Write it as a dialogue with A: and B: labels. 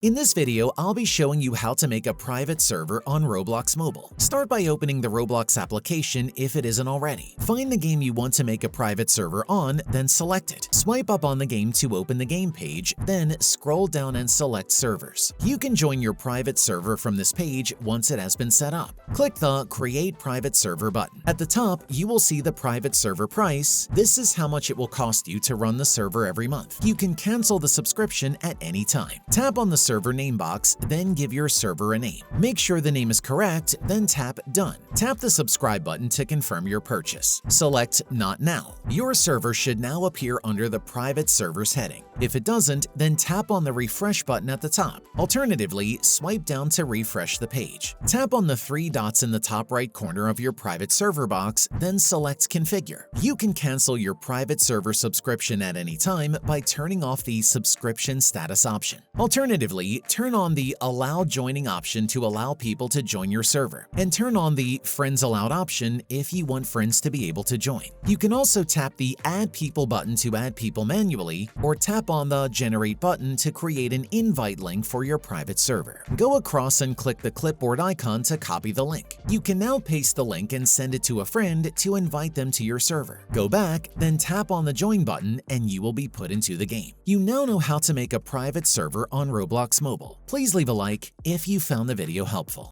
A: In this video, I'll be showing you how to make a private server on Roblox Mobile. Start by opening the Roblox application if it isn't already. Find the game you want to make a private server on, then select it. Swipe up on the game to open the game page, then scroll down and select Servers. You can join your private server from this page once it has been set up. Click the Create Private Server button. At the top, you will see the private server price. This is how much it will cost you to run the server every month. You can cancel the subscription at any time. Tap on the server name box, then give your server a name. Make sure the name is correct, then tap Done. Tap the subscribe button to confirm your purchase. Select Not Now. Your server should now appear under the Private Servers heading. If it doesn't, then tap on the refresh button at the top. Alternatively, swipe down to refresh the page. Tap on the three dots in the top right corner of your private server box, then select Configure. You can cancel your private server subscription at any time by turning off the subscription status option. Alternatively, turn on the Allow Joining option to allow people to join your server, and turn on the Friends Allowed option if you want friends to be able to join. You can also tap the Add People button to add people manually, or tap on the Generate button to create an invite link for your private server. Go across and click the clipboard icon to copy the link. You can now paste the link and send it to a friend to invite them to your server. Go back, then tap on the Join button and you will be put into the game. You now know how to make a private server on Roblox Mobile. Please leave a like if you found the video helpful.